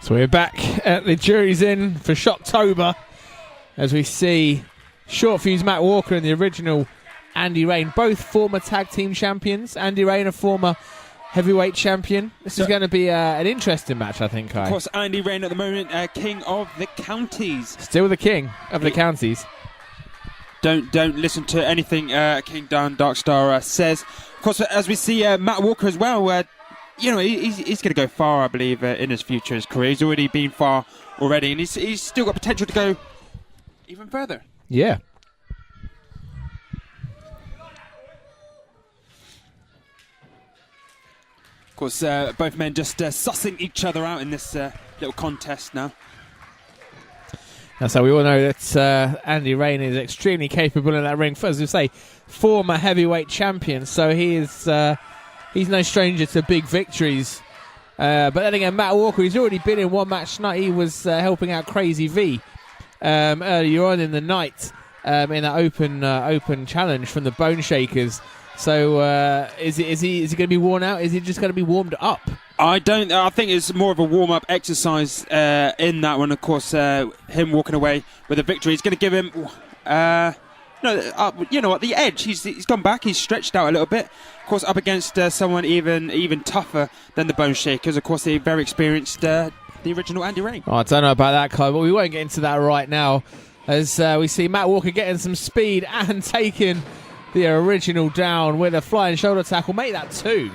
So we're back at the Jury's In for Shoptober as we see Short Fuse Matt Walker and the original Andy Rain, both former tag team champions. Andy Rain, a former heavyweight champion. This is going to be an interesting match, I think. Of course, Andy Rain at the moment, king of the counties. Still the king of the counties. Don't listen to anything King Dan Darkstar says. Of course, as we see Matt Walker as well, you know, he's going to go far, I believe, in his future, his career. He's already been far already, and he's still got potential to go even further. Yeah. Of course, both men just sussing each other out in this little contest now. So we all know that Andy Rain is extremely capable in that ring. As we say, former heavyweight champion, so he is he's no stranger to big victories. But then again, Matt Walker, he's already been in one match tonight. He was helping out Crazy V earlier on in the night in that open challenge from the Bone Shakers. So is he going to be worn out? Is he just going to be warmed up? I think it's more of a warm-up exercise in that one. Of course, him walking away with a victory is going to give him, you know what, the edge. He's gone back. He's stretched out a little bit. Of course, up against someone even tougher than the Bone Shakers. Of course, they're very experienced. The original Andy Rain. Oh, I don't know about that, Clive, but we won't get into that right now. As we see Matt Walker getting some speed and taking the original down with a flying shoulder tackle. Make that 2.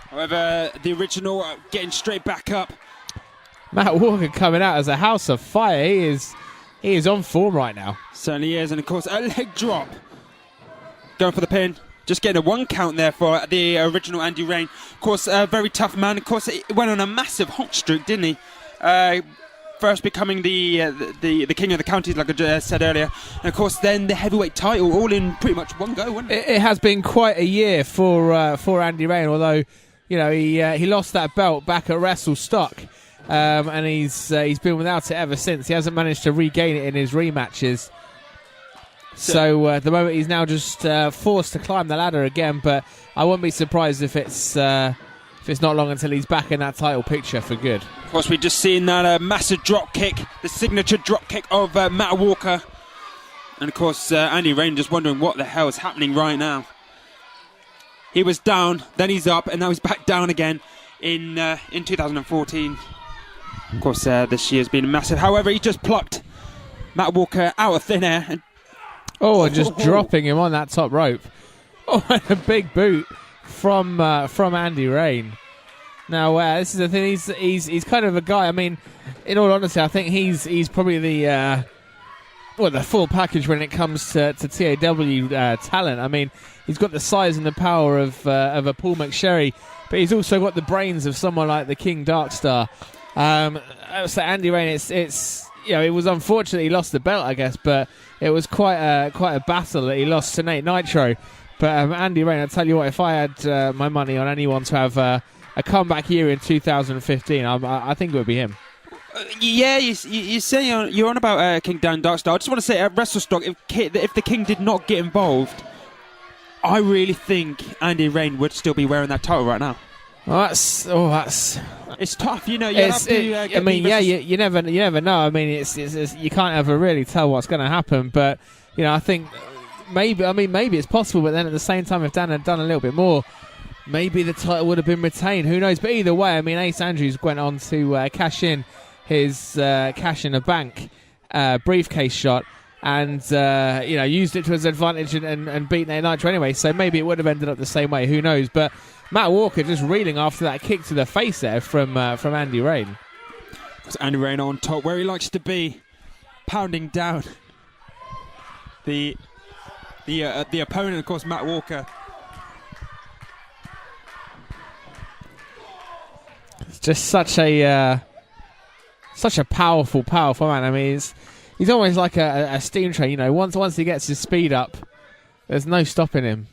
However, the original getting straight back up. Matt Walker coming out as a house of fire. He is on form right now. Certainly is, and of course a leg drop. Going for the pin. Just getting a 1 count there for the original Andy Rain. Of course, a very tough man. Of course, he went on a massive hot streak, didn't he? First becoming the king of the counties, like I said earlier, and of course then the heavyweight title, all in pretty much one go, wasn't it? It has been quite a year for Andy Rain, although you know he lost that belt back at WrestleStock, and he's been without it ever since. He hasn't managed to regain it in his rematches. So at the moment he's now just forced to climb the ladder again, but I wouldn't be surprised if it's not long until he's back in that title picture for good. Of course, we've just seen that massive drop kick, the signature drop kick of Matt Walker. And of course, Andy Rain just wondering what the hell is happening right now. He was down, then he's up, and now he's back down again in 2014. Of course, this year's been massive. However, he just plucked Matt Walker out of thin air. And just dropping him on that top rope. Oh, and a big boot from Andy Rain. Now, this is the thing. He's kind of a guy. I mean, in all honesty, I think he's probably the full package when it comes to TAW talent. I mean, he's got the size and the power of a Paul McSherry, but he's also got the brains of someone like the King Darkstar. So Andy Rain, it's it was unfortunate he lost the belt, I guess, but it was quite a battle that he lost to Nate Nitro. But Andy Rain, I tell you what, if I had my money on anyone to have a comeback year in 2015, I think it would be him. Yeah, you say you're on about King Dan Darkstar. I just want to say at WrestleStock, if the King did not get involved, I really think Andy Rain would still be wearing that title right now. That's it's tough, you know. You never know. I mean, it's you can't ever really tell what's going to happen. But I think maybe it's possible. But then at the same time, if Dan had done a little bit more, maybe the title would have been retained. Who knows? But either way, I mean, Ace Andrews went on to cash in his cash in a bank briefcase shot, and used it to his advantage and beat Nate Nitro anyway. So maybe it would have ended up the same way. Who knows? But Matt Walker just reeling after that kick to the face there from Andy Rain. It's Andy Rain on top, where he likes to be, pounding down the opponent. Of course, Matt Walker. It's just such a powerful man. I mean, he's always like a steam train. Once he gets his speed up, there's no stopping him.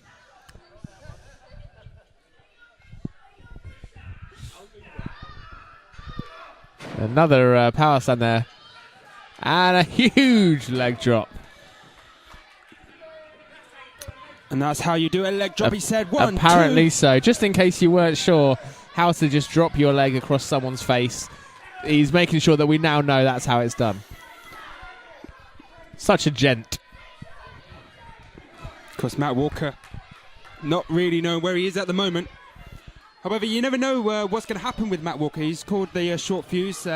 Another power slam there. And a huge leg drop. And that's how you do a leg drop, he said. One, apparently two. So. Just in case you weren't sure how to just drop your leg across someone's face, he's making sure that we now know that's how it's done. Such a gent. Of course, Matt Walker not really knowing where he is at the moment. However, you never know what's going to happen with Matt Walker. He's called the short fuse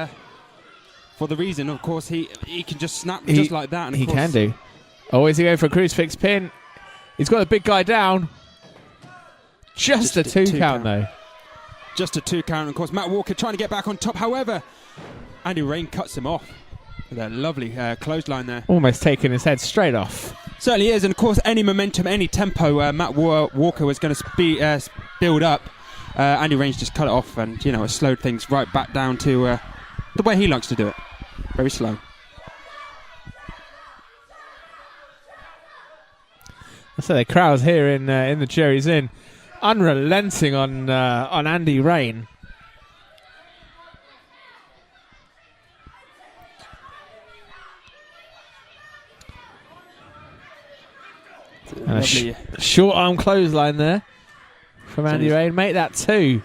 for the reason, of course, he can just snap just like that. And he can do. Oh, is he going for a crucifix pin? He's got the big guy down. Just a two count, though. Just a 2 count. Of course, Matt Walker trying to get back on top. However, Andy Rain cuts him off with a lovely clothesline there. Almost taking his head straight off. Certainly is. And, of course, any momentum, any tempo Matt Walker was going to build up. Andy Rain's just cut it off and, it slowed things right back down to the way he likes to do it. Very slow. So the crowds here in the Jerry's Inn, unrelenting on Andy Rain. And a short arm clothesline there from Andy Rain. Make that 2.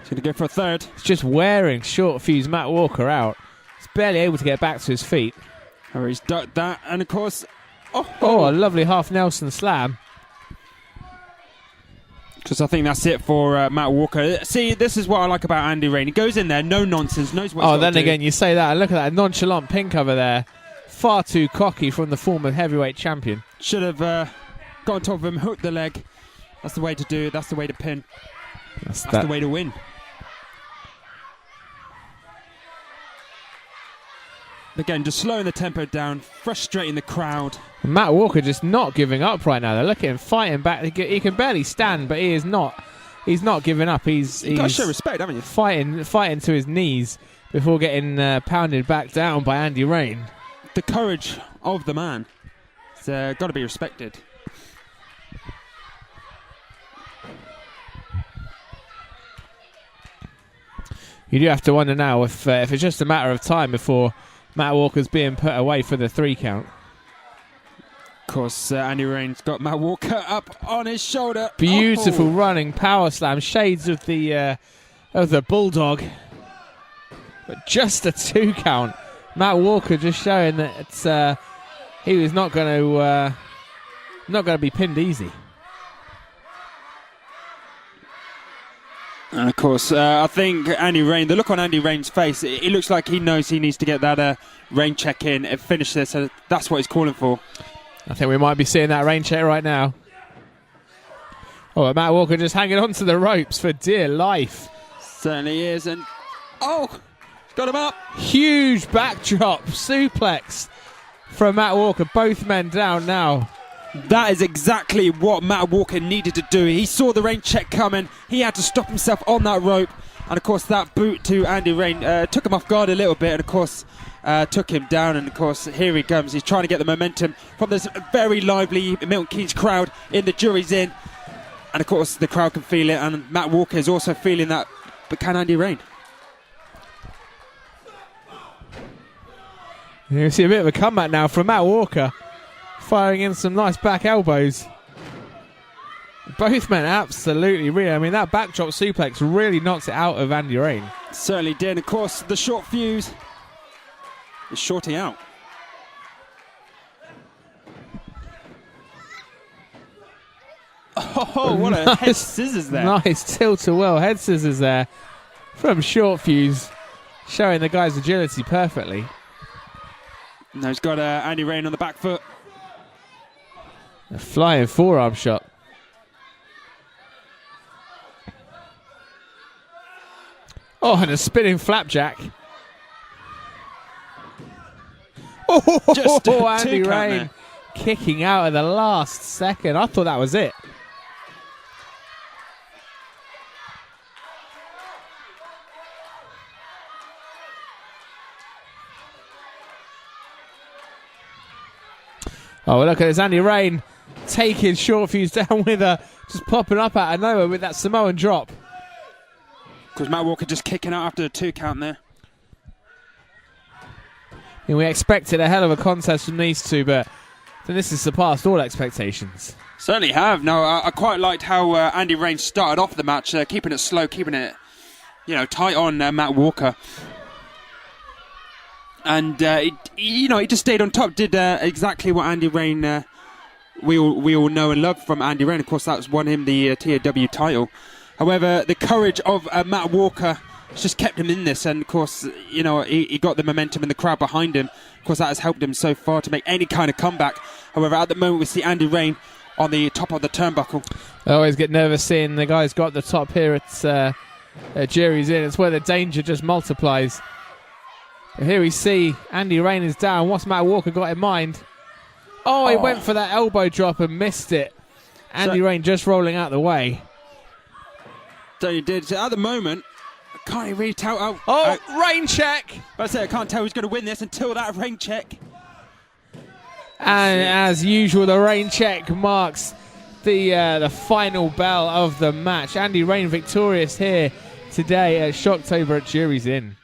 He's going to go for a 3rd. He's just wearing short fuse Matt Walker out. He's barely able to get back to his feet. Oh, he's ducked that, and of course, a lovely half Nelson slam. Because I think that's it for Matt Walker. See, this is what I like about Andy Rain. He goes in there, no nonsense, knows what he's got then to do. Again, you say that, and look at that nonchalant pin cover there. Far too cocky from the former heavyweight champion. Should have got on top of him, hooked the leg. That's the way to do it. That's the way to pin. That's the way to win. Again, just slowing the tempo down, frustrating the crowd. Matt Walker just not giving up right now. They're looking at him fighting back. He can barely stand, but he is not. He's not giving up. He's got to show respect, haven't you? Fighting to his knees before getting pounded back down by Andy Rain. The courage of the man. It's got to be respected. You do have to wonder now if it's just a matter of time before Matt Walker's being put away for the 3 count. Of course, Andy Rain's got Matt Walker up on his shoulder. Beautiful running power slam, shades of the Bulldog, but just a 2 count. Matt Walker just showing that he was not going to be pinned easy. And of course, I think Andy Rain, the look on Andy Rain's face, it looks like he knows he needs to get that Rain check in and finish this. So that's what he's calling for. I think we might be seeing that Rain check right now. Oh, Matt Walker just hanging on to the ropes for dear life. Certainly is. And got him up. Huge backdrop suplex from Matt Walker. Both men down now. That is exactly what Matt Walker needed to do. He saw the Rain check coming. He had to stop himself on that rope. And, of course, that boot to Andy Rain took him off guard a little bit and, of course, took him down. And, of course, here he comes. He's trying to get the momentum from this very lively Milton Keynes crowd in the Jury's Inn. And, of course, the crowd can feel it. And Matt Walker is also feeling that. But can Andy Rain? You see a bit of a comeback now from Matt Walker. Firing in some nice back elbows. Both men absolutely real. I mean, that backdrop suplex really knocks it out of Andy Rain. Certainly did. Of course, the short fuse is shorting out. Oh, what a head scissors there. Nice tilt-a-whirl head scissors there from short fuse, showing the guy's agility perfectly. Now he's got Andy Rain on the back foot. A flying forearm shot. Oh, and a spinning flapjack. Just Andy Rain kicking out at the last second. I thought that was it. Oh, look at this, Andy Rain taking short fuse down with just popping up out of nowhere with that Samoan drop. Because Matt Walker just kicking out after the 2 count there. And we expected a hell of a contest from these two, but this has surpassed all expectations. Certainly have. No, I quite liked how Andy Rain started off the match, keeping it slow, keeping it, tight on Matt Walker. And he just stayed on top. Did exactly what Andy Rain. We all know and love from Andy Rain. Of course, that's won him the TAW title. However, the courage of Matt Walker just kept him in this, and of course, he got the momentum and the crowd behind him. Of course, that has helped him so far to make any kind of comeback. However, at the moment, we see Andy Rain on the top of the turnbuckle. I always get nervous seeing the guy's got the top here at Jury's Inn. It's where the danger just multiplies. But here we see Andy Rain is down. What's Matt Walker got in mind? Oh, he went for that elbow drop and missed it. Andy Rain just rolling out the way. So he did. So at the moment, I can't really tell. Rain check. I can't tell who's going to win this until that rain check. And as usual, the rain check marks the final bell of the match. Andy Rain victorious here today at Shocktober at Jury's Inn.